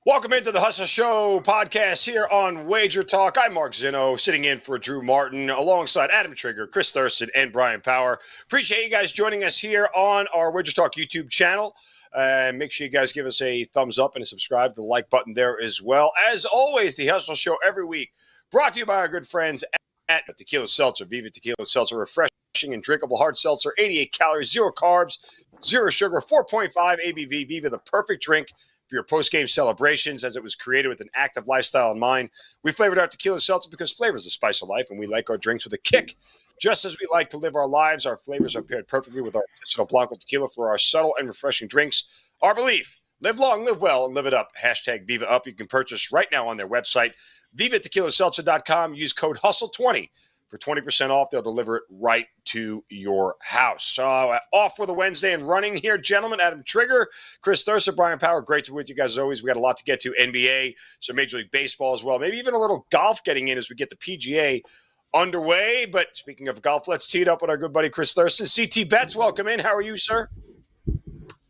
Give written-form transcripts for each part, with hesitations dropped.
Welcome into the Hustle Show podcast here on Wager Talk. I'm Mark Zinno, sitting in for Drew Martin, alongside Adam Trigger, Chris Thurston, and Brian Power. Appreciate you guys joining us here on our Wager Talk YouTube channel. Make sure you guys give us a thumbs up and a subscribe to the like button there as well. As always, the Hustle Show every week, brought to you by our good friends at Tequila Seltzer. Viva Tequila Seltzer, refreshing and drinkable hard seltzer, 88 calories, 0 carbs, 0 sugar, 4.5 ABV. Viva, the perfect drink for your post-game celebrations, as it was created with an active lifestyle in mind. We flavored our Tequila Seltzer because flavor is the spice of life, and we like our drinks with a kick. Just as we like to live our lives, our flavors are paired perfectly with our artisanal Blanco Tequila for our subtle and refreshing drinks. Our belief: live long, live well, and live it up. Hashtag Viva Up. You can purchase right now on their website, vivatequilaseltzer.com. Use code HUSTLE20 for 20% off. They'll deliver it right to your house. Off with a Wednesday and running here, gentlemen. Adam Trigger, Chris Thurston, Brian Power. Great to be with you guys as always. We got a lot to get to. NBA, some Major League Baseball as well. Maybe even a little golf getting in as we get the PGA underway. But speaking of golf, let's tee it up with our good buddy Chris Thurston. CT Betts, welcome in. How are you, sir?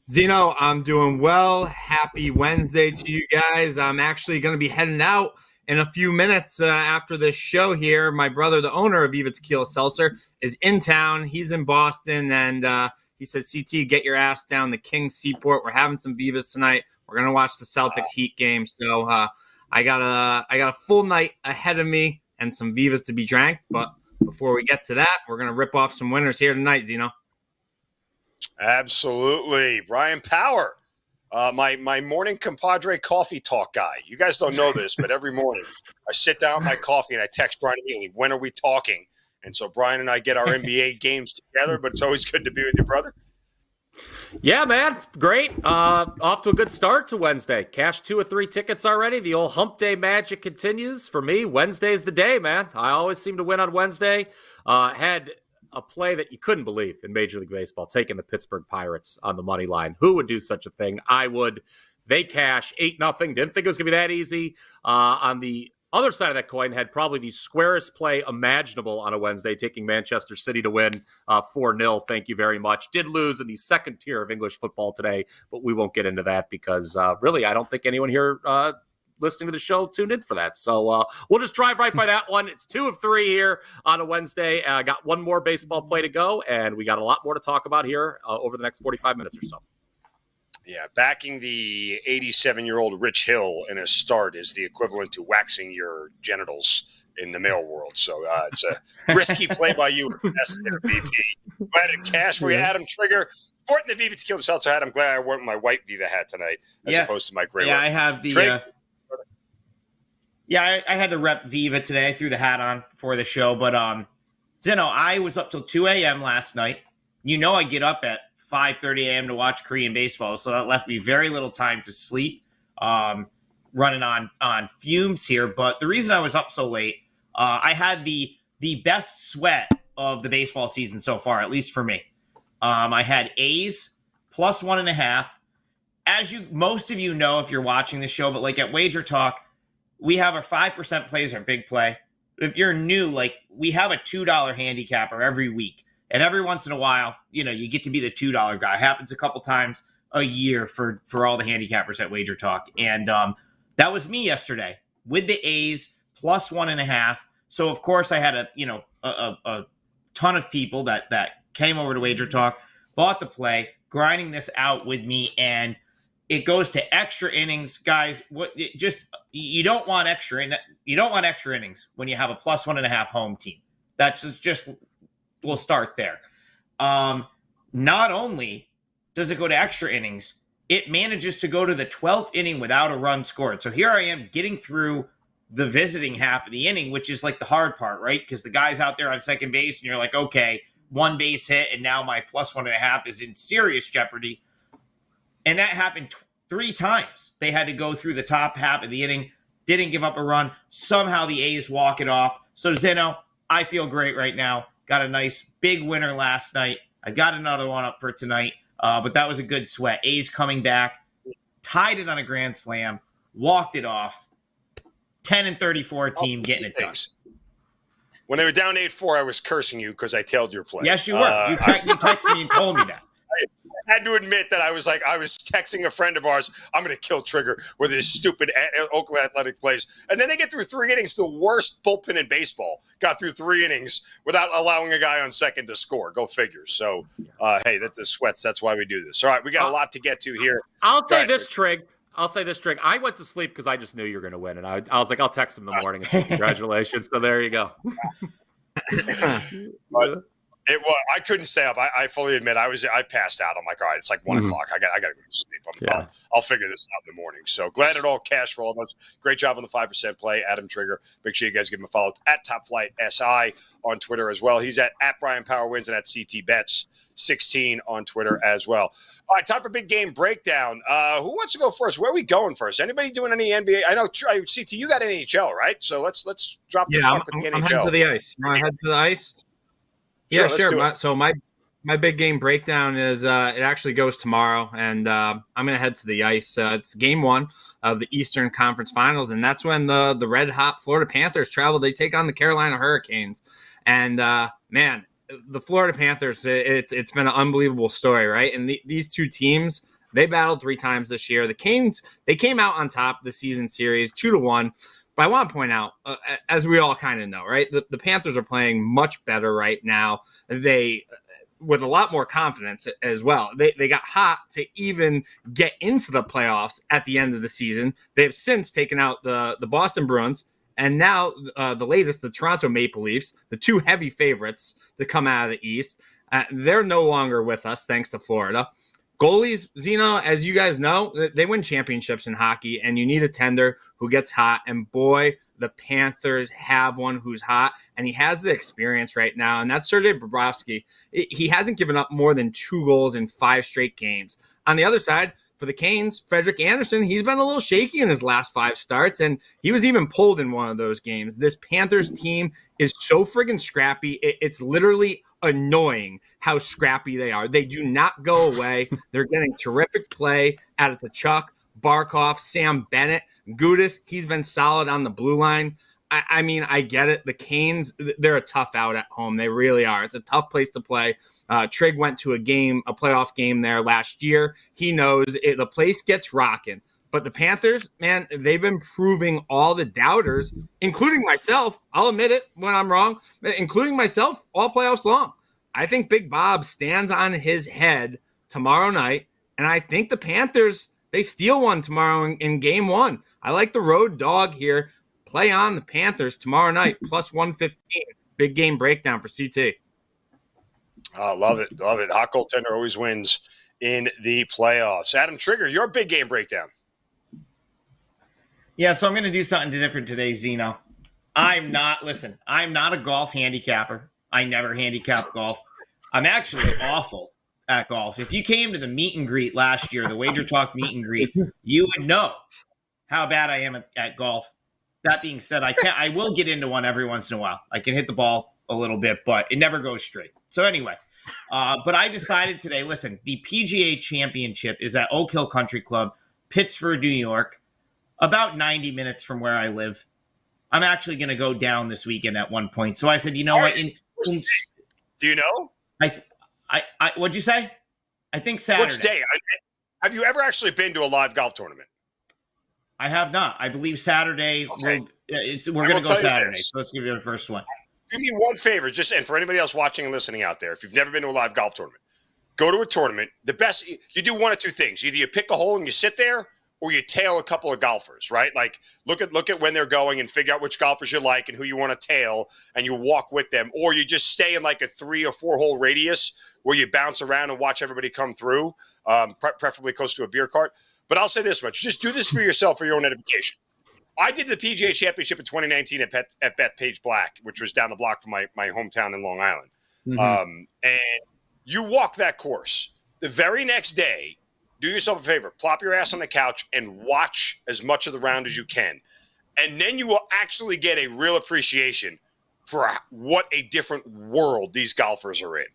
Zeno, I'm doing well. Happy Wednesday to you guys. I'm actually going to be heading out in a few minutes after this show here. My brother, the owner of Viva Tequila Seltzer, is in town. He's in Boston, and he said, CT, get your ass down to King's Seaport. We're having some Vivas tonight. We're going to watch the Celtics Heat game. So I got a full night ahead of me and some Vivas to be drank. But before we get to that, we're going to rip off some winners here tonight, Zeno. Absolutely. Brian Power. My morning compadre coffee talk guy. You guys don't know this, but every morning I sit down with my coffee and I text Brian immediately, when are we talking? And so Brian and I get our NBA games together, but it's always good to be with you, brother. Yeah, man. It's great. Off to a good start to Wednesday. Cashed 2 or 3 tickets already. The old hump day magic continues. For me, Wednesday's the day, man. I always seem to win on Wednesday. Had a play that you couldn't believe in Major League Baseball, taking the Pittsburgh Pirates on the money line. Who would do such a thing? I would. They cash 8-0. Didn't think it was going to be that easy. On the other side of that coin, had probably the squarest play imaginable on a Wednesday, taking Manchester City to win 4-0. Thank you very much. Did lose in the second tier of English football today, but we won't get into that because really, I don't think anyone here listening to the show tuned in for that. So we'll just drive right by that one. It's 2 of 3 here on a Wednesday. I got one more baseball play to go, and we got a lot more to talk about here over the next 45 minutes or so. Yeah, backing the 87-year-old Rich Hill in a start is the equivalent to waxing your genitals in the male world. So it's a risky play by you. VP. Glad to cash for you, Adam Trigger. Sporting the Viva Tequila Seltzer hat. I'm glad I wore my white Viva hat tonight as opposed to my gray one. I have the I had to rep Viva today. I threw the hat on for the show. But, Zeno, I was up till 2 a.m. last night. You know I get up at 5:30 a.m. to watch Korean baseball, so that left me very little time to sleep, running on fumes here. But the reason I was up so late, I had the best sweat of the baseball season so far, at least for me. I had A's plus 1.5. As most of you know if you're watching the show, but like at Wager Talk, we have our 5% plays, our big play. If you're new, we have a $2 handicapper every week. And every once in a while, you get to be the $2 guy. Happens a couple times a year for all the handicappers at Wager Talk. And that was me yesterday with the A's plus 1.5. So, of course, I had a ton of people that came over to Wager Talk, bought the play, grinding this out with me, and it goes to extra innings, guys. You don't want extra innings when you have a plus 1.5 home team. That's just we'll start there. Not only does it go to extra innings, it manages to go to the 12th inning without a run scored. So here I am getting through the visiting half of the inning, which is like the hard part, right? Because the guy's out there on second base, and you're like, okay, 1 base hit, and now my plus 1.5 is in serious jeopardy. And that happened 3 times. They had to go through the top half of the inning, didn't give up a run. Somehow the A's walk it off. So, Zeno, I feel great right now. Got a nice big winner last night. I got another one up for tonight, but that was a good sweat. A's coming back, tied it on a grand slam, walked it off. 10-34 team getting it done. When they were down 8-4, I was cursing you because I tailed your play. Yes, you were. You texted me and told me that. had to admit that I was texting a friend of ours, I'm going to kill Trigger with his stupid Oakland Athletic plays. And then they get through 3 innings, the worst bullpen in baseball. Got through 3 innings without allowing a guy on second to score. Go figure. So, hey, that's the sweats. That's why we do this. All right, we got a lot to get to here. I'll say this, Trig. I went to sleep because I just knew you were going to win. And I was like, I'll text him in the morning and say congratulations. So there you go. But it was. I couldn't stay up. I fully admit I passed out. I'm like, all right, it's like 1 o'clock. I got to go to sleep. I'll figure this out in the morning. So glad it all cashed for all of us. Great job on the 5% play, Adam Trigger. Make sure you guys give him a follow at Top Flight SI on Twitter as well. He's at Brian Power Wins and at CT Bets 16 on Twitter as well. All right, time for big game breakdown. Who wants to go first? Where are we going first? Anybody doing any NBA? I know CT, you got NHL, right? So let's drop the talk with the NHL. I'm heading to the ice. You want to head to the ice? Yeah, sure. So my big game breakdown is it actually goes tomorrow, and I'm going to head to the ice. It's game 1 of the Eastern Conference Finals, and that's when the red-hot Florida Panthers travel. They take on the Carolina Hurricanes. And, man, the Florida Panthers, it's been an unbelievable story, right? And these two teams, they battled 3 times this year. The Canes, they came out on top of the season series 2-1. But I want to point out, as we all kind of know, right, the Panthers are playing much better right now. They, with a lot more confidence as well. They got hot to even get into the playoffs at the end of the season. They have since taken out the Boston Bruins, and now the latest, the Toronto Maple Leafs, the 2 heavy favorites to come out of the East. They're no longer with us, thanks to Florida. Goalies, Zinno, as you guys know, they win championships in hockey, and you need a tender who gets hot. And boy, the Panthers have one who's hot, and he has the experience right now, and that's Sergei Bobrovsky. He hasn't given up more than 2 goals in 5 straight games. On the other side, for the Canes, Frederik Andersen, he's been a little shaky in his last 5 starts, and he was even pulled in one of those games. This Panthers team is so friggin' scrappy. It's literally annoying how scrappy they are. They do not go away. They're getting terrific play out of Tkachuk, Barkov, Sam Bennett, Gudas. He's been solid on the blue line. I mean, I get it. The Canes, they're a tough out at home. They really are. It's a tough place to play. Trig went to a playoff game there last year. He knows the place gets rocking. But the Panthers, man, they've been proving all the doubters, including myself. I'll admit it when I'm wrong, including myself, all playoffs long. I think Big Bob stands on his head tomorrow night, and I think the Panthers, they steal one tomorrow in game 1. I like the road dog here. Play on the Panthers tomorrow night, plus 115. Big game breakdown for CT. Oh, love it. Love it. Hot goaltender always wins in the playoffs. Adam Trigger, your big game breakdown. Yeah, so I'm going to do something different today, Zinno. I'm not a golf handicapper. I never handicap golf. I'm actually awful at golf. If you came to the meet and greet last year, the Wager Talk meet and greet, you would know how bad I am at golf. That being said, I will get into one every once in a while. I can hit the ball a little bit, but it never goes straight. So anyway, but I decided today, listen, the PGA Championship is at Oak Hill Country Club, Pittsford, New York, about 90 minutes from where I live. I'm actually going to go down this weekend at one point. So I said, you know what? Do you know? What'd you say? I think Saturday. Which day? Have you ever actually been to a live golf tournament? I have not. I believe Saturday. Okay. We're going to go Saturday. So let's give you the first one. Do me one favor, and for anybody else watching and listening out there, if you've never been to a live golf tournament, go to a tournament. The best, you do one of 2 things. Either you pick a hole and you sit there, or you tail a couple of golfers, right? Like look at when they're going and figure out which golfers you like and who you want to tail, and you walk with them, or you just stay in like a 3 or 4 hole radius where you bounce around and watch everybody come through, preferably close to a beer cart. But I'll say this much: just do this for yourself for your own edification. I did the PGA Championship in 2019 at Bethpage Black, which was down the block from my hometown in Long Island. Mm-hmm. And you walk that course. The very next day, do yourself a favor, plop your ass on the couch and watch as much of the round as you can. And then you will actually get a real appreciation for what a different world these golfers are in.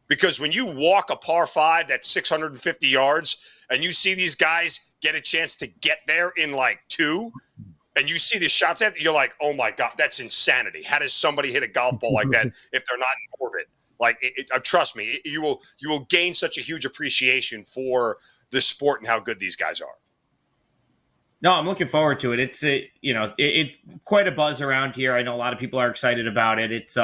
Because when you walk a par 5 that's 650 yards and you see these guys get a chance to get there in like 2, and you see the shots at, you're like, oh my God, that's insanity. How does somebody hit a golf ball like that if they're not in orbit? Like, trust me, you will gain such a huge appreciation for the sport and how good these guys are. No, I'm looking forward to it. It's it's quite a buzz around here. I know a lot of people are excited about it. It's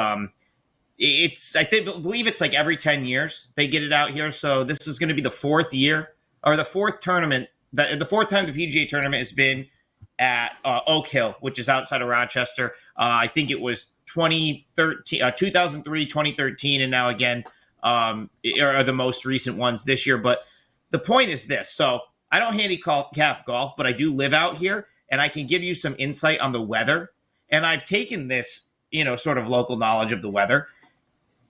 believe it's like every 10 years they get it out here. So this is going to be the fourth year or the fourth tournament. The fourth time the PGA tournament has been at Oak Hill, which is outside of Rochester. I think it was 2003, 2013, and now again are the most recent ones this year. But the point is this. So I don't handicap golf, but I do live out here, and I can give you some insight on the weather. And I've taken this, sort of local knowledge of the weather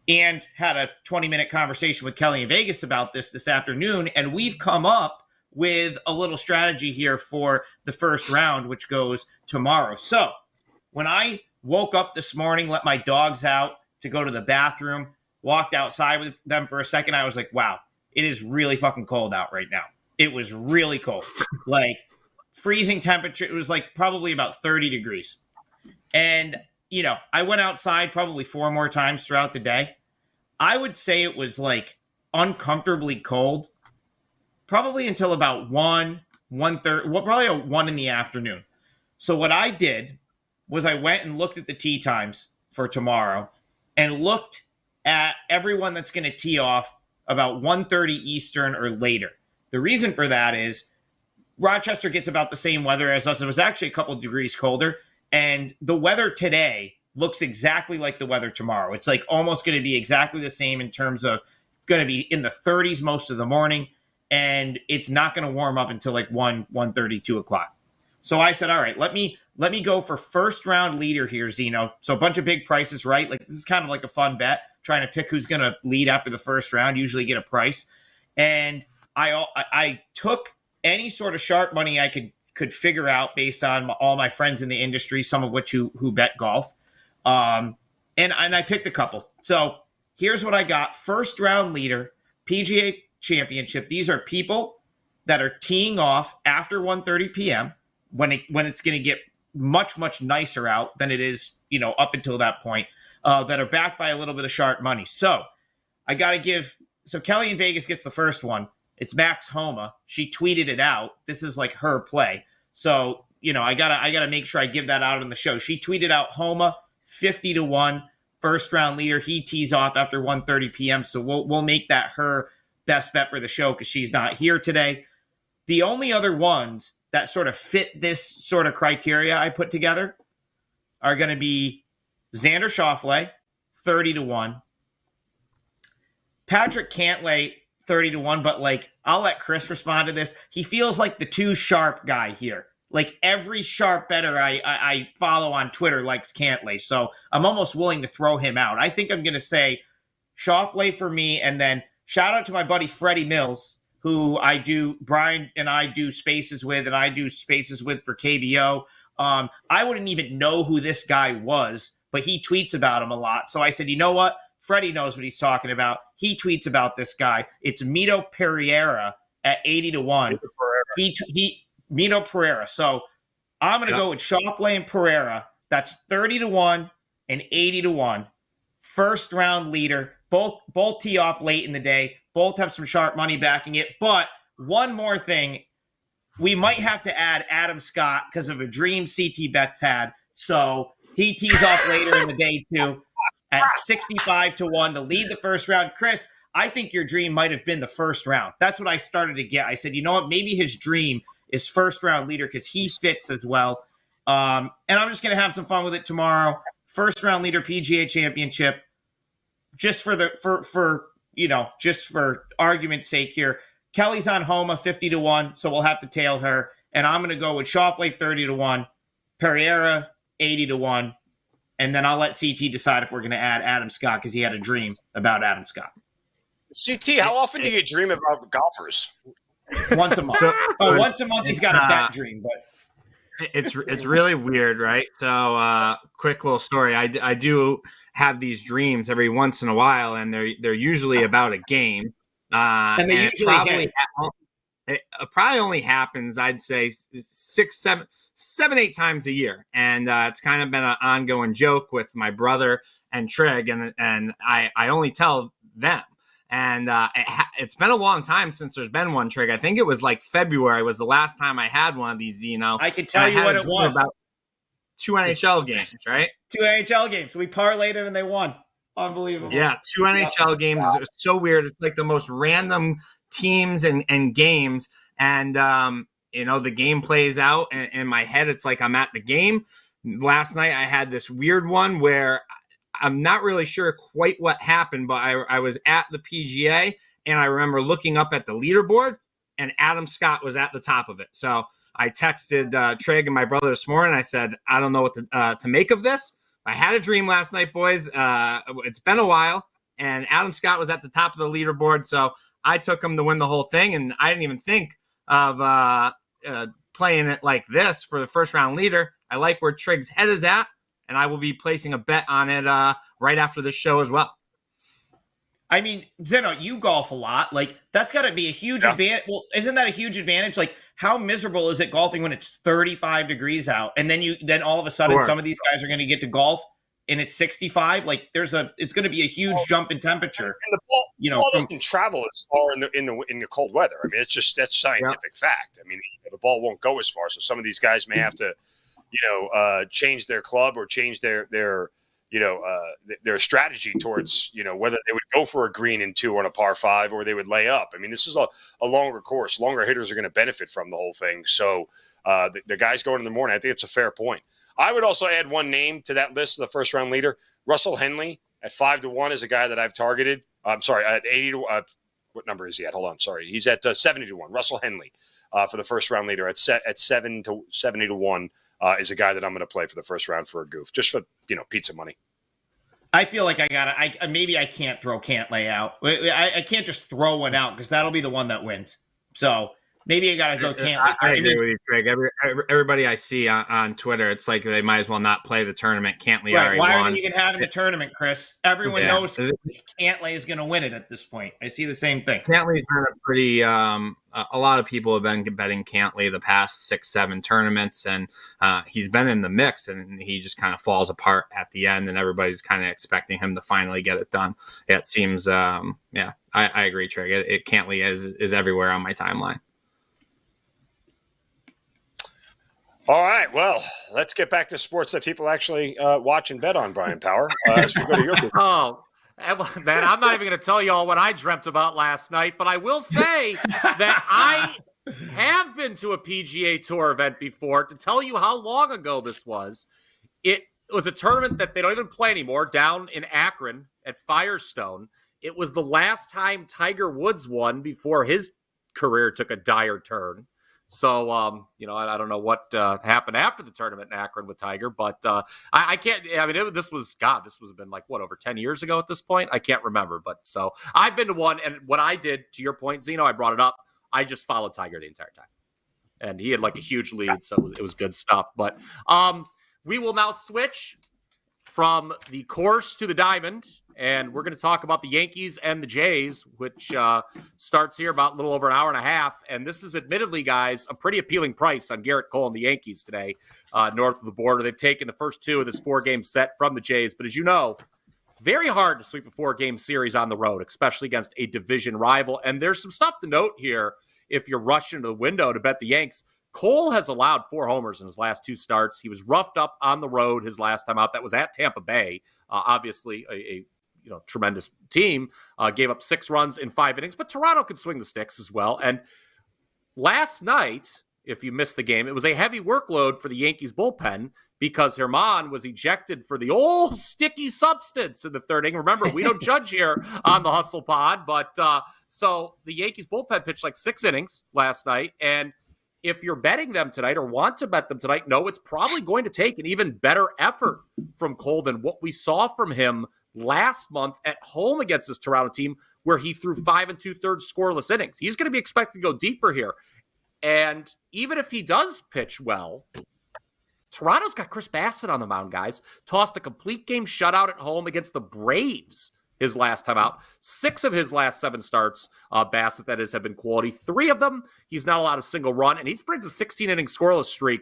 and had a 20-minute conversation with Kelly in Vegas about this afternoon. And we've come up with a little strategy here for the first round, which goes tomorrow. So when I woke up this morning, let my dogs out to go to the bathroom, walked outside with them for a second, I was like, wow, it is really fucking cold out right now. It was really cold, like freezing temperature. It was like probably about 30 degrees. And, I went outside probably 4 more times throughout the day. I would say it was like uncomfortably cold, probably until about 1:30, probably 1 in the afternoon. So what I did was I went and looked at the tee times for tomorrow and looked at everyone that's going to tee off about 1:30 Eastern or later. The reason for that is Rochester gets about the same weather as us. It was actually a couple of degrees colder. And the weather today looks exactly like the weather tomorrow. It's like almost going to be exactly the same in terms of going to be in the 30s most of the morning. And it's not going to warm up until like 1:30, 2 o'clock. So I said, all right, let me go for first round leader here, Zinno. So a bunch of big prices, right? Like this is kind of like a fun bet, trying to pick who's going to lead after the first round, usually get a price. And I took any sort of sharp money I could figure out based on all my friends in the industry, some of which who bet golf. And I picked a couple. So here's what I got. First round leader, PGA Championship. These are people that are teeing off after 1:30 p.m. when it's going to get much, much nicer out than it is, up until that point, that are backed by a little bit of sharp money. So I got to give. So Kelly in Vegas gets the first one. It's Max Homa. She tweeted it out. This is like her play. So, I gotta make sure I give that out on the show. She tweeted out Homa 50-1, first round leader. He tees off after 1:30 p.m. So we'll make that her best bet for the show because she's not here today. The only other ones that sort of fit this sort of criteria I put together are going to be Xander Schauffele, 30-1. Patrick Cantlay, 30-1, but like I'll let Chris respond to this. He feels like the too sharp guy here. Like every sharp bettor I follow on Twitter likes Cantlay, so I'm almost willing to throw him out. I think I'm going to say Schauffele for me, and then shout out to my buddy Freddie Mills, who Brian and I do spaces with, and I do spaces with for KBO. I wouldn't even know who this guy was, but he tweets about him a lot. So I said, you know what? Freddie knows what he's talking about. He tweets about this guy. It's Mito Pereira at 80-1. Mito Pereira. So I'm going to go with Schauffele and Pereira. That's 30-1 and 80-1. First round leader. Both tee off late in the day. Both have some sharp money backing it. But one more thing. We might have to add Adam Scott because of a dream CT Betts had. So he tees off later in the day too. At 65-1 to lead the first round. Chris, I think your dream might have been the first round. That's what I started to get. I said, you know what? Maybe his dream is first round leader because he fits as well. And I'm just going to have some fun with it tomorrow. First round leader PGA Championship. Just for argument's sake here. Kelly's on Homa 50-1, so we'll have to tail her. And I'm going to go with Schauffele 30-1, Pereira 80-1. And then I'll let CT decide if we're going to add Adam Scott because he had a dream about Adam Scott. CT, how often do you dream about golfers? Once a month. Once a month he's got a bet dream, but it's really weird, right? So, quick little story. I do have these dreams every once in a while, and they're usually about a game. And they usually It probably only happens, I'd say, 7, 8 times a year. And it's kind of been an ongoing joke with my brother and Trig, and I only tell them. And it's been a long time since there's been one, Trig. I think it was like February was the last time I had one of these, Zeno. I can tell you what it was. About 2 NHL games, right? 2 NHL games. We parlayed them and they won. Unbelievable. Yeah, 2 NHL games. Wow. It was so weird. It's like the most random teams and games. And, the game plays out. And in my head, it's like I'm at the game. Last night, I had this weird one where I'm not really sure quite what happened, but I was at the PGA, and I remember looking up at the leaderboard, and Adam Scott was at the top of it. So I texted Trig and my brother this morning. I said, I don't know what to make of this. I had a dream last night, boys. It's been a while, and Adam Scott was at the top of the leaderboard, so I took him to win the whole thing, and I didn't even think of playing it like this for the first-round leader. I like where Trig's head is at, and I will be placing a bet on it right after this show as well. I mean, Zeno, you golf a lot. Like, that's got to be a huge advantage. Well, isn't that a huge advantage? Like, how miserable is it golfing when it's 35 degrees out, and then all of a sudden some of these guys are going to get to golf and it's 65? Like, it's going to be a huge jump in temperature. And the ball doesn't travel as far in the cold weather. I mean, that's scientific fact. I mean, the ball won't go as far. So some of these guys may have to, change their club or change their strategy towards, whether they would go for a green in 2 on a par 5 or they would lay up. I mean, this is a longer course. Longer hitters are going to benefit from the whole thing. So the guys going in the morning, I think it's a fair point. I would also add one name to that list of the first round leader. Russell Henley at 5-1 is a guy that I've targeted. I'm sorry, at 80 to what number is he at? Hold on, sorry. He's at 70-1. Russell Henley for the first round leader at 70-1 is a guy that I'm going to play for the first round for a goof, just for pizza money. I feel like maybe I can't lay out. I can't just throw one out because that'll be the one that wins. So maybe I got to go Cantley. I agree with you, Craig. Everybody I see on Twitter, it's like they might as well not play the tournament. Cantley already won. Why are they even having the tournament, Chris? Everyone knows Cantley is going to win it at this point. I see the same thing. Cantley's been a pretty a lot of people have been betting Cantley the past 6-7 tournaments, and he's been in the mix, and he just kind of falls apart at the end, and everybody's kind of expecting him to finally get it done. It seems, I agree, Trig. Cantley is everywhere on my timeline. All right, well, let's get back to sports that people actually watch and bet on, Brian Power. As we go to your group. Oh, man, I'm not even going to tell you all what I dreamt about last night, but I will say that I have been to a PGA Tour event before. To tell you how long ago this was, it was a tournament that they don't even play anymore down in Akron at Firestone. It was the last time Tiger Woods won before his career took a dire turn. So, I don't know what happened after the tournament in Akron with Tiger, but I can't. I mean, this was been like over 10 years ago at this point. I can't remember, but so I've been to one, and what I did, to your point, Zeno, I brought it up. I just followed Tiger the entire time, and he had like a huge lead, so it was good stuff. But we will now switch from the course to the diamond, and we're going to talk about the Yankees and the Jays, which starts here about a little over an hour and a half. And this is admittedly, guys, a pretty appealing price on Garrett Cole and the Yankees today, north of the border. They've taken the first 2 of this 4-game set from the Jays. But as you know, very hard to sweep a 4-game series on the road, especially against a division rival. And there's some stuff to note here if you're rushing to the window to bet the Yanks. Cole has allowed 4 homers in his last 2 starts. He was roughed up on the road his last time out. That was at Tampa Bay. Obviously, a tremendous team. Gave up 6 runs in 5 innings, but Toronto could swing the sticks as well. And last night, if you missed the game, it was a heavy workload for the Yankees bullpen because Herman was ejected for the old sticky substance in the 3rd inning. Remember, we don't judge here on the Hustle Pod, but so the Yankees bullpen pitched like 6 innings last night, and if you're betting them tonight or want to bet them tonight, no, it's probably going to take an even better effort from Cole than what we saw from him last month at home against this Toronto team where he threw 5 2/3 scoreless innings. He's going to be expected to go deeper here. And even if he does pitch well, Toronto's got Chris Bassett on the mound, guys. Tossed a complete game shutout at home against the Braves his last time out. 6 of his last 7 starts, Bassett, that is, have been quality. 3 of them, he's not allowed a single run, and he brings a 16-inning scoreless streak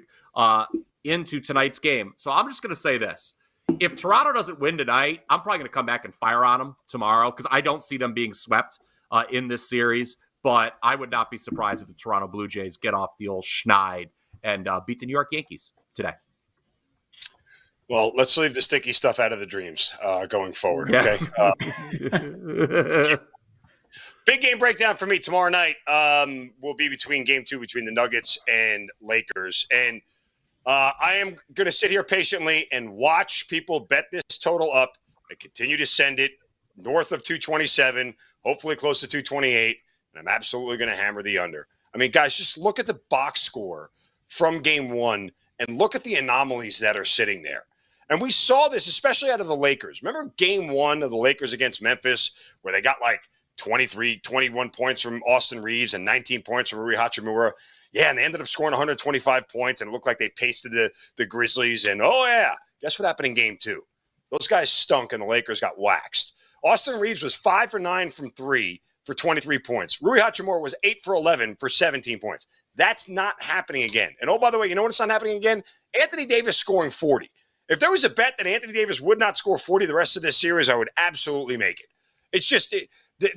into tonight's game. So I'm just going to say this. If Toronto doesn't win tonight, I'm probably going to come back and fire on them tomorrow because I don't see them being swept in this series. But I would not be surprised if the Toronto Blue Jays get off the old schneid and beat the New York Yankees today. Well, let's leave the sticky stuff out of the dreams going forward, Yeah. Okay? Big game breakdown for me tomorrow night will be between Game 2 between the Nuggets and Lakers. And I am going to sit here patiently and watch people bet this total up and continue to send it north of 227, hopefully close to 228. And I'm absolutely going to hammer the under. I mean, guys, just look at the box score from Game 1 and look at the anomalies that are sitting there. And we saw this, especially out of the Lakers. Remember Game 1 of the Lakers against Memphis where they got like 23, 21 points from Austin Reeves and 19 points from Rui Hachimura? Yeah, and they ended up scoring 125 points, and it looked like they pasted the Grizzlies. And, oh, yeah, guess what happened in Game 2? Those guys stunk, and the Lakers got waxed. Austin Reeves was 5 for 9 from 3 for 23 points. Rui Hachimura was 8 for 11 for 17 points. That's not happening again. And, oh, by the way, you know what's not happening again? Anthony Davis scoring 40. If there was a bet that Anthony Davis would not score 40 the rest of this series, I would absolutely make it. It's just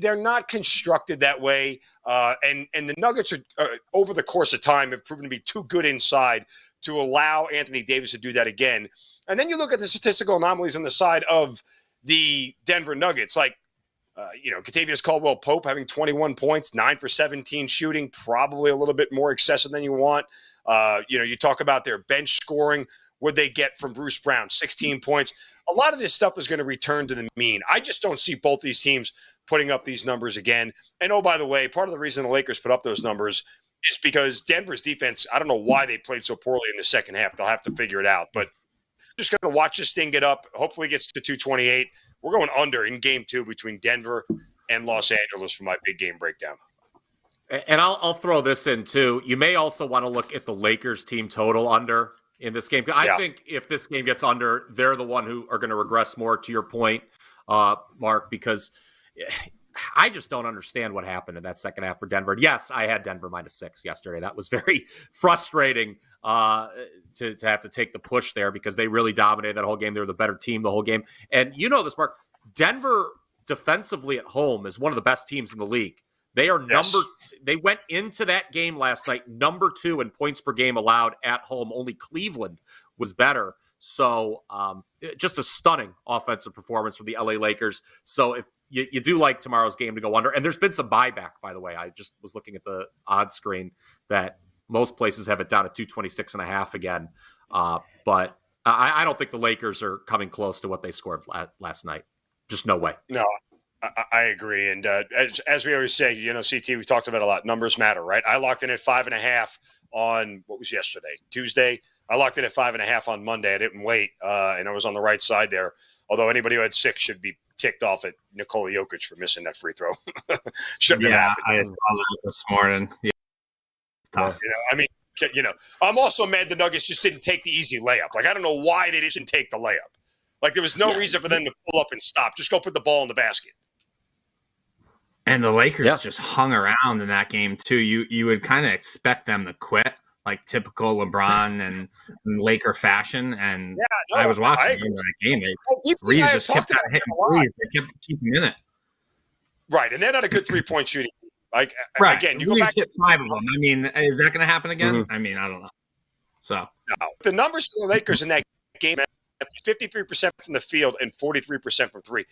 they're not constructed that way. And the Nuggets are, over the course of time, have proven to be too good inside to allow Anthony Davis to do that again. And then you look at the statistical anomalies on the side of the Denver Nuggets, like, Kentavious Caldwell-Pope having 21 points, 9 for 17 shooting, probably a little bit more excessive than you want. You talk about their bench scoring. What they get from Bruce Brown, 16 points. A lot of this stuff is going to return to the mean. I just don't see both these teams putting up these numbers again. And, oh, by the way, part of the reason the Lakers put up those numbers is because Denver's defense, I don't know why they played so poorly in the second half. They'll have to figure it out. But just going to watch this thing get up. Hopefully it gets to 228. We're going under in Game 2 between Denver and Los Angeles for my big game breakdown. And I'll throw this in, too. You may also want to look at the Lakers team total under in this game. I think if this game gets under, they're the one who are going to regress more, to your point, Mark, because I just don't understand what happened in that second half for Denver. Yes, I had Denver -6 yesterday. That was very frustrating to have to take the push there because they really dominated that whole game. They were the better team the whole game. And you know this, Mark, Denver defensively at home is one of the best teams in the league. They are They went into that game last night number 2 in points per game allowed at home. Only Cleveland was better. So just a stunning offensive performance from the LA Lakers. So if you do like tomorrow's game to go under, and there's been some buyback, by the way. I just was looking at the odds screen that most places have it down at 226.5 again. But I don't think the Lakers are coming close to what they scored last night. Just no way. No. I agree. And as we always say, CT, we've talked about a lot. Numbers matter, right? I locked in at 5.5 on what was yesterday, Tuesday. I locked in at 5.5 on Monday. I didn't wait, and I was on the right side there. Although anybody who had 6 should be ticked off at Nikola Jokic for missing that free throw. Shouldn't have happened. I saw that this morning. Yeah, it's tough. I'm also mad the Nuggets just didn't take the easy layup. Like, I don't know why they didn't take the layup. Like, there was no reason for them to pull up and stop. Just go put the ball in the basket. And the Lakers just hung around in that game, too. You would kind of expect them to quit, like typical LeBron and Laker fashion. And I was watching that game. Reeves just kept kind of hitting threes. They kept keeping in it. Right, and they're not a good three-point shooting team. Like, right. Again, you Reeves hit 5 of them. I mean, is that going to happen again? Mm-hmm. I mean, I don't know. So no. The numbers for the Lakers in that game, 53% from the field and 43% from 3.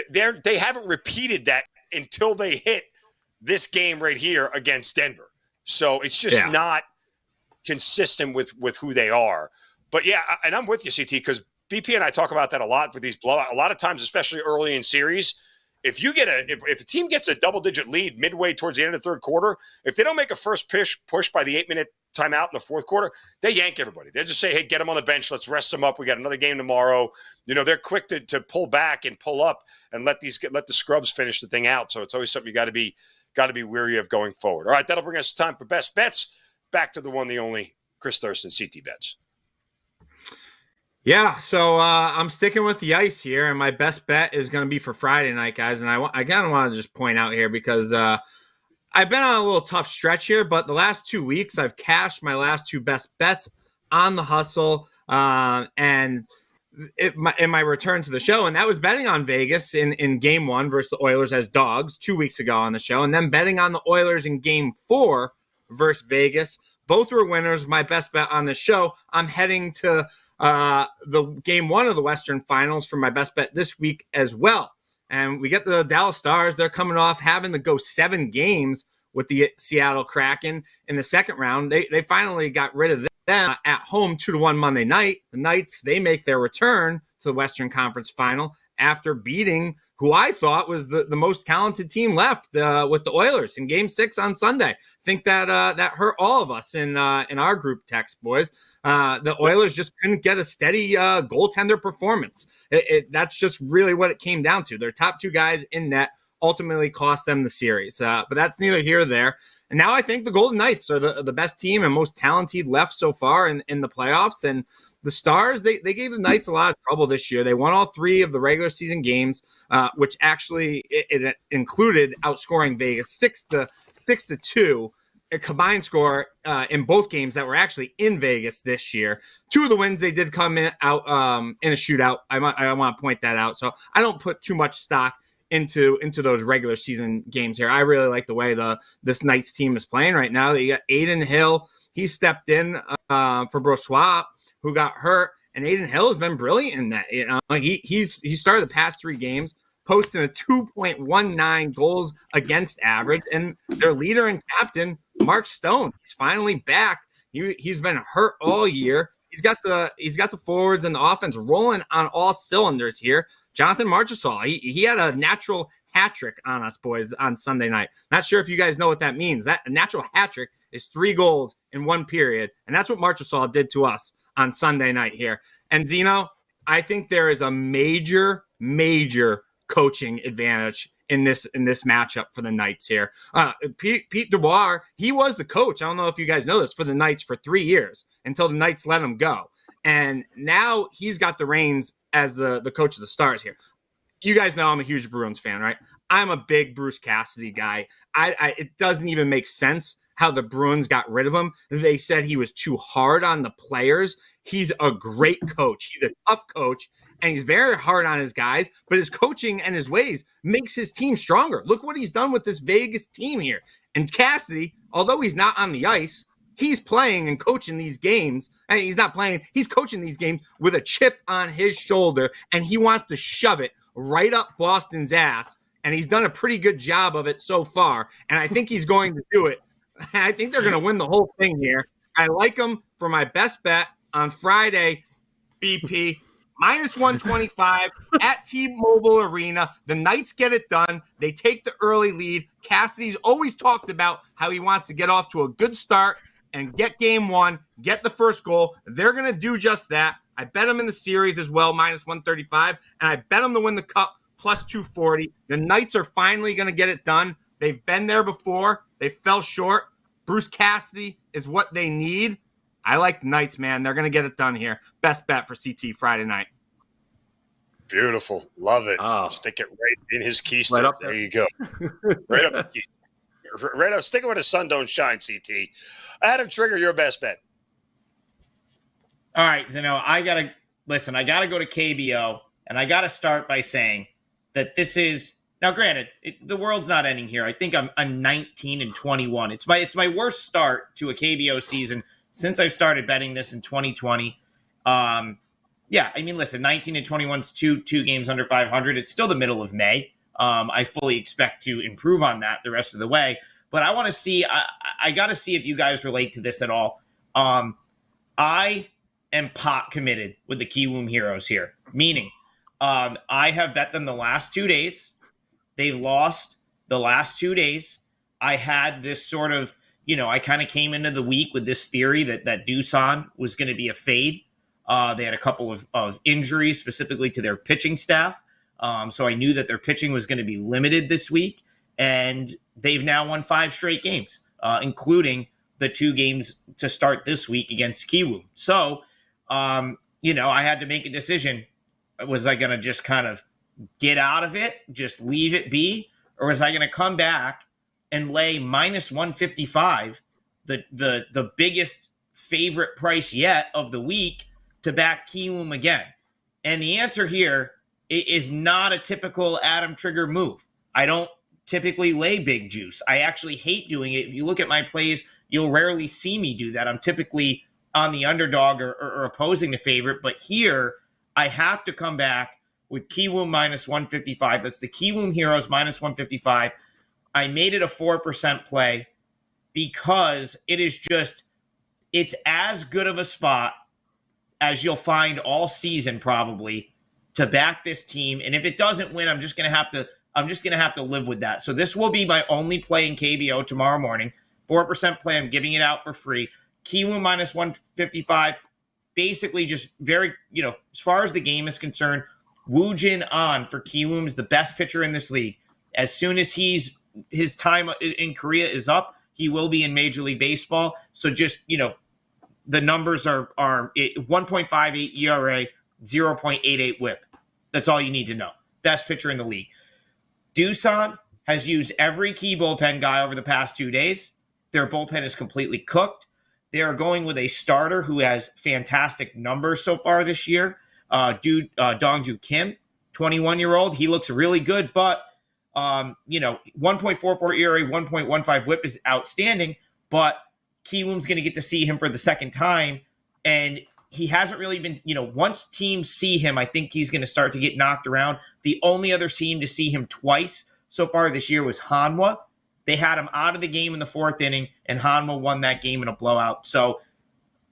They haven't repeated that until they hit this game right here against Denver. So it's just not consistent with who they are. But and I'm with you, CT, because BP and I talk about that a lot with these blowouts. A lot of times, especially early in series, if you get if a team gets a double-digit lead midway towards the end of the third quarter, if they don't make a first push by the 8-minute timeout in the fourth quarter, they yank everybody. They just say, hey, get them on the bench. Let's rest them up. We got another game tomorrow. They're quick to pull back and pull up and let the scrubs finish the thing out. So it's always something you got to be wary of going forward. All right, that'll bring us time for best bets. Back to the one, the only Chris Thurston, CT Bets. Yeah, so I'm sticking with the ice here, and my best bet is going to be for Friday night, guys. And I kind of want to just point out here because I've been on a little tough stretch here, but the last 2 weeks I've cashed my last two best bets on the hustle, and in my return to the show, and that was betting on Vegas in Game 1 versus the Oilers as dogs 2 weeks ago on the show, and then betting on the Oilers in Game 4 versus Vegas. Both were winners. My best bet on the show. I'm heading to the Game 1 of the Western Finals for my best bet this week as well. And we get the Dallas Stars. They're coming off having to go 7 games with the Seattle Kraken in the second round. They finally got rid of them at home 2-1 Monday night. The Knights, they make their return to the Western Conference Final after beating who I thought was the most talented team left with the Oilers in Game 6 on Sunday. I think that hurt all of us in our group text, boys. The Oilers just couldn't get a steady goaltender performance. That's just really what it came down to. Their top 2 guys in net ultimately cost them the series. But that's neither here nor there. And now I think the Golden Knights are the best team and most talented left so far in the playoffs. And the Stars, they gave the Knights a lot of trouble this year. They won all 3 of the regular season games, which actually it included outscoring Vegas 6-2. A combined score in both games that were actually in Vegas this year. 2 of the wins, they did come out in a shootout. I want to point that out. So I don't put too much stock into those regular season games here. I really like the way this Knights team is playing right now. You got Aiden Hill. He stepped in for Brossoit, who got hurt, and Aiden Hill has been brilliant in that. You know, he started the past 3 games posting a 2.19 goals against average, and their leader and captain Mark Stone, he's finally back. He's been hurt all year. He's got the forwards and the offense rolling on all cylinders here. Jonathan Marchessault, he had a natural hat trick on us, boys, on Sunday night. Not sure if you guys know what that means. That a natural hat trick is 3 goals in 1 period, and that's what Marchessault did to us on Sunday night here. And Zinno, I think there is a major coaching advantage in this matchup for the Knights here. Pete Dubois, he was the coach. I don't know if you guys know this, for the Knights for 3 years until the Knights let him go. And now he's got the reins as the coach of the Stars here. You guys know I'm a huge Bruins fan, right? I'm a big Bruce Cassidy guy. It doesn't even make sense how the Bruins got rid of him. They said he was too hard on the players. He's a great coach. He's a tough coach, and he's very hard on his guys, but his coaching and his ways makes his team stronger. Look what he's done with this Vegas team here. And Cassidy, although he's not on the ice, he's playing and coaching these games. And he's not playing. He's coaching these games with a chip on his shoulder, and he wants to shove it right up Boston's ass. And he's done a pretty good job of it so far. And I think he's going to do it. I think they're going to win the whole thing here. I like them for my best bet on Friday, BP. -125 at T-Mobile Arena. The Knights get it done. They take the early lead. Cassidy's always talked about how he wants to get off to a good start and get Game 1, get the first goal. They're going to do just that. I bet them in the series as well, -135, and I bet them to win the Cup, +240. The Knights are finally going to get it done. They've been there before. They fell short. Bruce Cassidy is what they need. I like the Knights, man. They're going to get it done here. Best bet for CT Friday night. Beautiful. Love it. Oh. Stick it right in his keister. Right there you go. Right up the key. Right up. Stick it where the sun don't shine, CT. Adam, Trigger, your best bet. All right, Zinno, I got to go to KBO, and I got to start by saying that this is – now, granted, the world's not ending here. I think I'm 19-21. It's my worst start to a KBO season since I've started betting this in 2020. Yeah, I mean, listen, 19-21 is two games under 500. It's still the middle of May. I fully expect to improve on that the rest of the way. But I want to see I got to see if you guys relate to this at all. I am pot committed with the Kiwoom Heroes here, meaning I have bet them the last 2 days. They've lost the last 2 days. I had this sort of, I kind of came into the week with this theory that Doosan was going to be a fade. They had a couple of injuries specifically to their pitching staff. So I knew that their pitching was going to be limited this week. And they've now won 5 straight games, including the 2 games to start this week against Kiwoom. So I had to make a decision. Was I going to just kind of get out of it, just leave it be? Or was I going to come back and lay minus 155, the biggest favorite price yet of the week, to back Kiwoom again? And the answer here is not a typical Adam Trigger move. I don't typically lay big juice. I actually hate doing it. If you look at my plays, you'll rarely see me do that. I'm typically on the underdog or opposing the favorite. But here, I have to come back with Kiwoom minus 155. That's the Kiwoom Heroes minus 155. I made it a 4% play because it's as good of a spot as you'll find all season probably to back this team. And if it doesn't win, I'm just going to have to live with that. So this will be my only play in KBO tomorrow morning. 4% play. I'm giving it out for free. Kiwoom minus 155. Basically just very, as far as the game is concerned, Woo Jin on for Kiwoom's the best pitcher in this league. As soon as his time in Korea is up, he will be in Major League Baseball. So just, the numbers are 1.58 ERA, 0.88 whip. That's all you need to know. Best pitcher in the league. Doosan has used every key bullpen guy over the past 2 days. Their bullpen is completely cooked. They are going with a starter who has fantastic numbers so far this year. Dongju Kim, 21-year-old. He looks really good, but 1.44 ERA, 1.15 whip is outstanding, but Kiwoom's going to get to see him for the second time, and he hasn't really been, once teams see him, I think he's going to start to get knocked around. The only other team to see him twice so far this year was Hanwha. They had him out of the game in the fourth inning, and Hanwha won that game in a blowout. So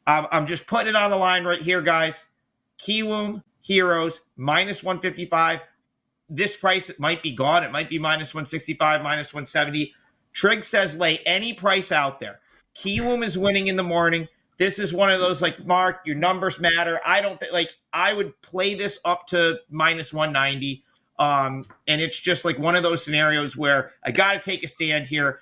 I'm just putting it on the line right here, guys. Kiwoom Heroes minus 155. This price might be gone. It might be minus 165, minus 170. Trig says lay any price out there. Kiwoom is winning in the morning. This is one of those, Mark, your numbers matter. I don't think, I would play this up to minus 190. And it's just one of those scenarios where I got to take a stand here.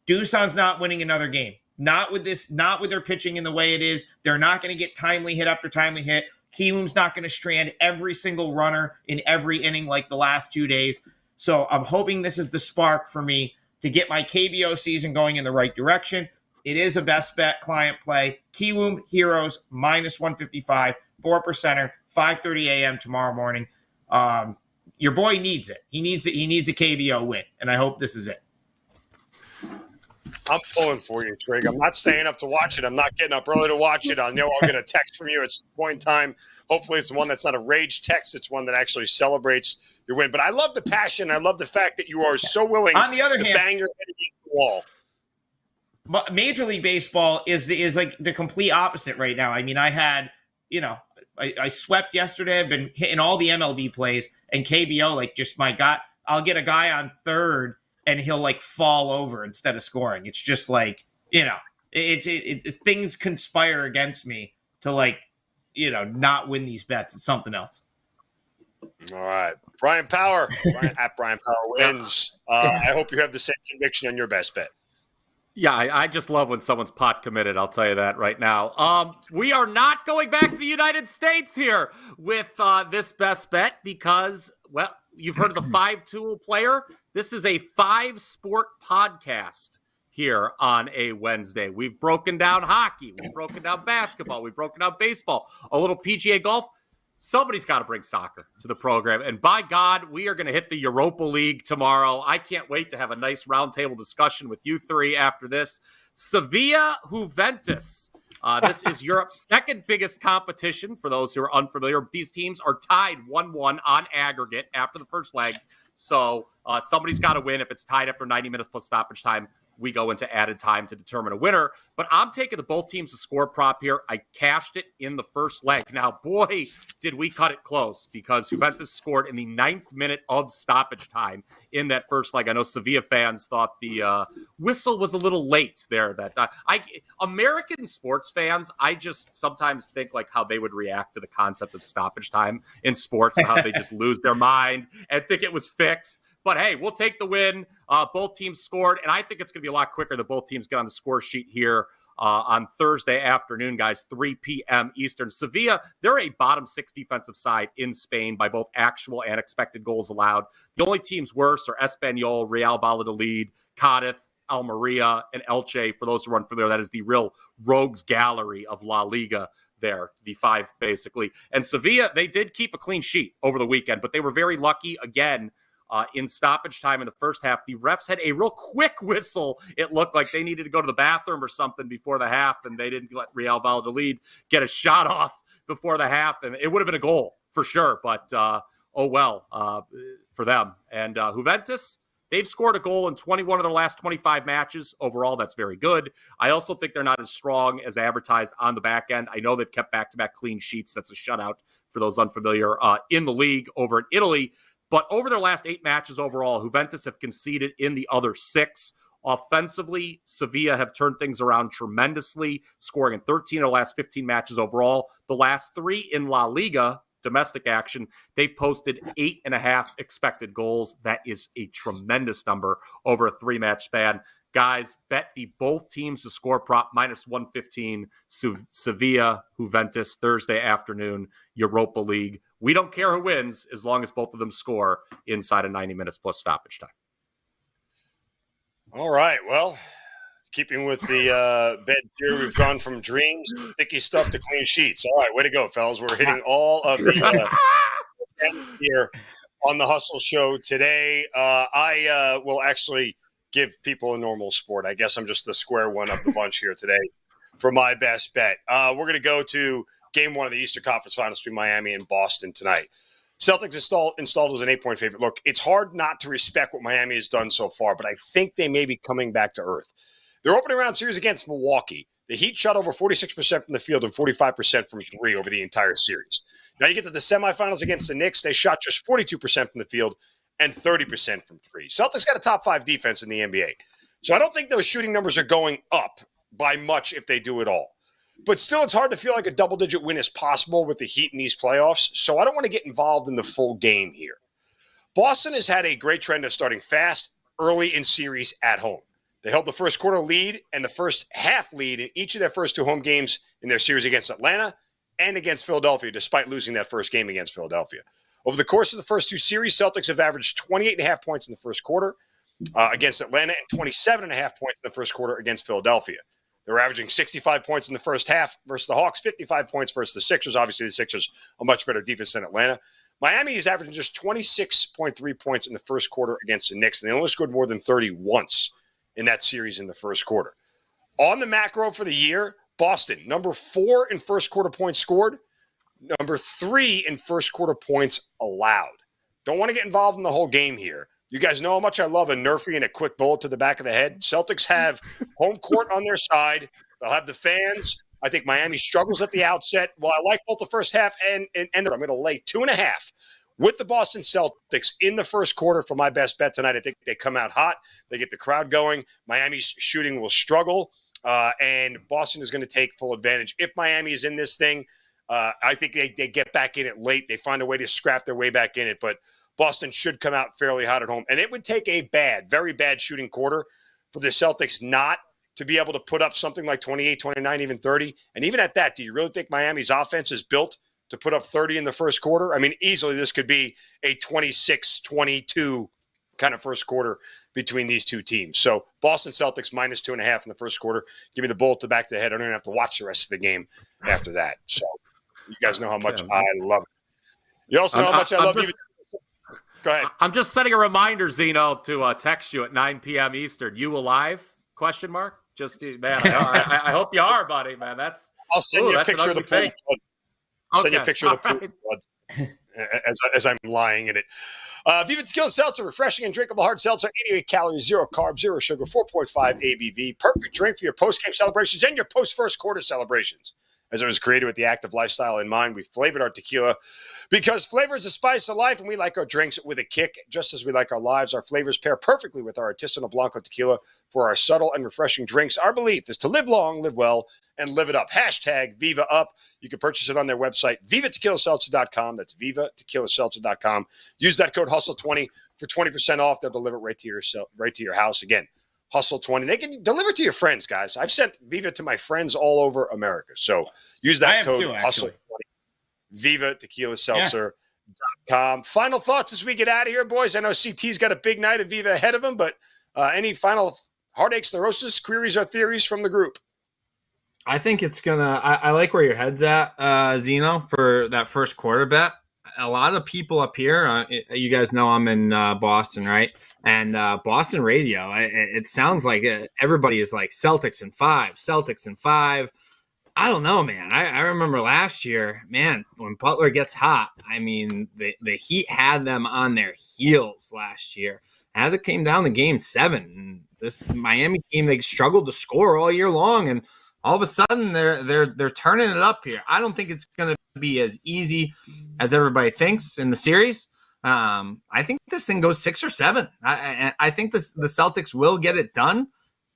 Doosan's not winning another game. Not with their pitching in the way it is. They're not going to get timely hit after timely hit. Kiwoom's not going to strand every single runner in every inning like the last 2 days. So I'm hoping this is the spark for me to get my KBO season going in the right direction. It is a best bet client play. Kiwoom Heroes minus 155, 4%er, 5:30 a.m. tomorrow morning. Your boy needs it. He needs it. He needs a KBO win, and I hope this is it. I'm pulling for you, Trig. I'm not staying up to watch it. I'm not getting up early to watch it. I know I'll get a text from you at some point in time. Hopefully it's one that's not a rage text. It's one that actually celebrates your win. But I love the passion. I love the fact that you are so willing On the other to hand, bang your head against the wall. But Major League Baseball is the complete opposite right now. I mean, I had, I swept yesterday. I've been hitting all the MLB plays, and KBO, just my guy. I'll get a guy on third, and he'll fall over instead of scoring. It's just it's things conspire against me to not win these bets. It's something else. All right, Brian Power at Brian Power wins. I hope you have the same conviction on your best bet. Yeah, I just love when someone's pot committed. I'll tell you that right now. We are not going back to the United States here with this best bet because, well, you've heard of the 5-tool player. This is a 5-sport podcast here on a Wednesday. We've broken down hockey. We've broken down basketball. We've broken down baseball. A little PGA golf. Somebody's got to bring soccer to the program. And by God, we are going to hit the Europa League tomorrow. I can't wait to have a nice roundtable discussion with you three after this. Sevilla Juventus. This is Europe's second biggest competition for those who are unfamiliar. These teams are tied 1-1 on aggregate after the first leg. So somebody's got to win. If it's tied after 90 minutes plus stoppage time, we go into added time to determine a winner. But I'm taking the both teams to score prop here. I cashed it in the first leg. Now, boy, did we cut it close because Juventus scored in the 9th minute of stoppage time in that first leg. I know Sevilla fans thought the whistle was a little late there. American sports fans, I just sometimes think how they would react to the concept of stoppage time in sports and how they just lose their mind and think it was fixed. But, hey, we'll take the win. Both teams scored, and I think it's going to be a lot quicker that both teams get on the score sheet here on Thursday afternoon, guys, 3 p.m. Eastern. Sevilla, they're a bottom 6 defensive side in Spain by both actual and expected goals allowed. The only teams worse are Espanyol, Real Valladolid, Cadiz, Almeria, and Elche. For those who are unfamiliar, that is the real rogues gallery of La Liga there, the 5 basically. And Sevilla, they did keep a clean sheet over the weekend, but they were very lucky again in stoppage time in the first half. The refs had a real quick whistle. It looked like they needed to go to the bathroom or something before the half, and they didn't let Real Valladolid get a shot off before the half, and it would have been a goal for sure, but oh well for them. And Juventus, they've scored a goal in 21 of their last 25 matches. Overall, that's very good. I also think they're not as strong as advertised on the back end. I know they've kept back-to-back clean sheets. That's a shutout for those unfamiliar in the league over in Italy. But over their last 8 matches overall, Juventus have conceded in the other 6. Offensively, Sevilla have turned things around tremendously, scoring in 13 of the last 15 matches overall. The last 3 in La Liga, domestic action, they've posted 8.5 expected goals. That is a tremendous number over a 3-match span. Guys, bet the both teams to score prop -115, Sevilla, Juventus, Thursday afternoon, Europa League. We don't care who wins as long as both of them score inside of 90 minutes plus stoppage time. All right. Well, keeping with the bet theory, we've gone from dreams, sticky stuff to clean sheets. All right. Way to go, fellas. We're hitting all of the here on the Hustle Show today. I will actually give people a normal sport. I guess I'm just the square one of the bunch here today for my best bet. We're going to go to game 1 of the Eastern Conference Finals between Miami and Boston tonight. Celtics installed as an 8-point favorite. Look, it's hard not to respect what Miami has done so far, but I think they may be coming back to earth. Their opening round series against Milwaukee, the Heat shot over 46% from the field and 45% from 3 over the entire series. Now you get to the semifinals against the Knicks, they shot just 42% from the field and 30% from 3. Celtics got a top 5 defense in the NBA. So I don't think those shooting numbers are going up by much if they do it all. But still, it's hard to feel like a double-digit win is possible with the Heat in these playoffs, so I don't want to get involved in the full game here. Boston has had a great trend of starting fast early in series at home. They held the first quarter lead and the first half lead in each of their first 2 home games in their series against Atlanta and against Philadelphia, despite losing that first game against Philadelphia. Over the course of the first 2 series, Celtics have averaged 28.5 points in the first quarter against Atlanta and 27.5 points in the first quarter against Philadelphia. They were averaging 65 points in the first half versus the Hawks, 55 points versus the Sixers. Obviously, the Sixers a much better defense than Atlanta. Miami is averaging just 26.3 points in the first quarter against the Knicks, and they only scored more than 30 once in that series in the first quarter. On the macro for the year, Boston, number 4 in first quarter points scored, number 3 in first quarter points allowed. Don't want to get involved in the whole game here. You guys know how much I love a nerfy and a quick bullet to the back of the head. Celtics have home court on their side. They'll have the fans. I think Miami struggles at the outset. Well, I like both the first half and I'm going to lay 2.5 with the Boston Celtics in the first quarter for my best bet tonight. I think they come out hot. They get the crowd going. Miami's shooting will struggle, and Boston is going to take full advantage. If Miami is in this thing, I think they get back in it late. They find a way to scrap their way back in it, but Boston should come out fairly hot at home. And it would take a very bad shooting quarter for the Celtics not to be able to put up something like 28, 29, even 30. And even at that, do you really think Miami's offense is built to put up 30 in the first quarter? I mean, easily this could be a 26-22 kind of first quarter between these two teams. So Boston Celtics -2.5 in the first quarter. Give me the bullet to back to the head. I don't even have to watch the rest of the game after that. So you guys know how much I love it. You also know how much I love you. Go ahead. I'm just setting a reminder, Zinno, to text you at 9 p.m. Eastern. You alive? Question mark. Just man, I hope you are, buddy. Man, I'll send you a picture of the pool. I'll send you a picture of the pool blood as I'm lying in it. Viva Tequila Seltzer, refreshing and drinkable hard seltzer, 88 calories, 0 carbs, 0 sugar, 4.5 ABV. Perfect drink for your post-game celebrations and your post-first quarter celebrations. As it was created with the active lifestyle in mind, we flavored our tequila because flavor is the spice of life, and we like our drinks with a kick. Just as we like our lives, our flavors pair perfectly with our artisanal Blanco tequila for our subtle and refreshing drinks. Our belief is to live long, live well, and live it up. Hashtag Viva Up. You can purchase it on their website, vivatequilaseltzer.com. That's vivatequilaseltzer.com. Use that code HUSTLE20 for 20% off. They'll deliver it right to your house. Again, Hustle 20. They can deliver to your friends, guys. I've sent Viva to my friends all over America. So use that code Hustle 20. Viva Tequila Seltzer.com. Final thoughts as we get out of here, boys. I know CT's got a big night of Viva ahead of him, but any final heartaches, neurosis, queries, or theories from the group? I think it's gonna. I like where your head's at, Zinno, for that first quarter bet. A lot of people up here, you guys know I'm in Boston, right? And Boston radio, it sounds like everybody is like Celtics in 5, Celtics in 5. I don't know, man. I remember last year, man, when Butler gets hot, I mean, the Heat had them on their heels last year. As it came down to Game 7, this Miami team, they struggled to score all year long, and all of a sudden they're turning it up here. I don't think it's going to be as easy as everybody thinks in the series. I think this thing goes 6 or 7. I think the Celtics will get it done.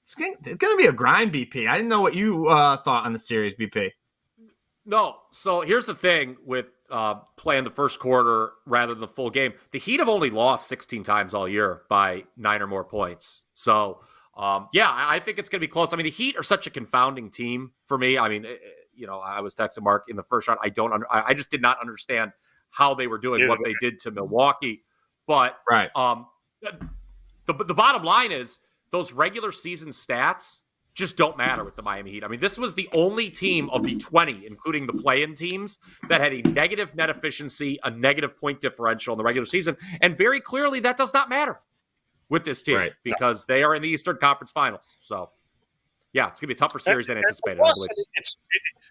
It's going to be a grind, BP. I didn't know what you thought on the series, BP. No. So here's the thing with playing the first quarter rather than the full game. The Heat have only lost 16 times all year by 9 or more points. So, I think it's going to be close. I mean, the Heat are such a confounding team for me. I mean, I was texting Mark in the first round. I just did not understand how they were doing what they did to Milwaukee. But right. The bottom line is those regular season stats just don't matter with the Miami Heat. I mean, this was the only team of the 20, including the play-in teams, that had a negative net efficiency, a negative point differential in the regular season. And very clearly that does not matter with this team because they are in the Eastern Conference Finals. So, yeah, it's going to be a tougher series than anticipated.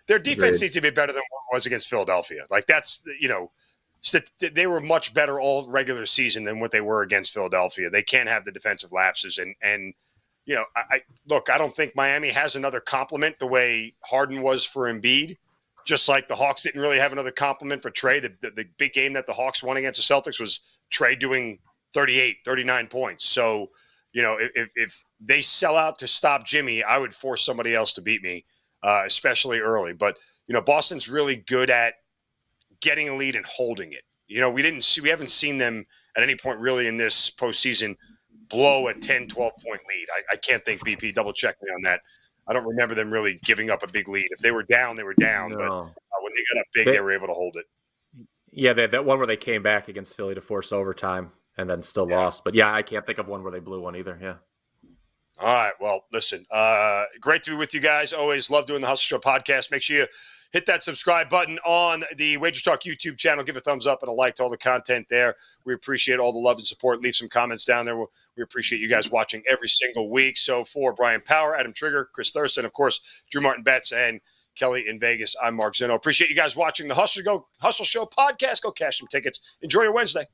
Their defense needs to be better than what it was against Philadelphia. Like, that's, they were much better all regular season than what they were against Philadelphia. They can't have the defensive lapses. And I don't think Miami has another compliment the way Harden was for Embiid. Just like the Hawks didn't really have another compliment for Trey. The big game that the Hawks won against the Celtics was Trey doing 38, 39 points. So, if they sell out to stop Jimmy, I would force somebody else to beat me, especially early. But, Boston's really good at getting a lead and holding it. We haven't seen them at any point really in this postseason blow a 10, 12-point lead. I can't think, BP, double-check me on that. I don't remember them really giving up a big lead. If they were down, they were down. No. But when they got up big, they were able to hold it. Yeah, that one where they came back against Philly to force overtime and then still lost. But, yeah, I can't think of one where they blew one either, yeah. All right, well, listen, great to be with you guys. Always love doing the Hustle Show podcast. Make sure you hit that subscribe button on the Wager Talk YouTube channel. Give a thumbs up and a like to all the content there. We appreciate all the love and support. Leave some comments down there. We appreciate you guys watching every single week. So for Brian Power, Adam Trigger, Chris Thurston, of course, Drew Martin Betts, and Kelly in Vegas, I'm Mark Zinno. Appreciate you guys watching the Hustle Show podcast. Go cash some tickets. Enjoy your Wednesday.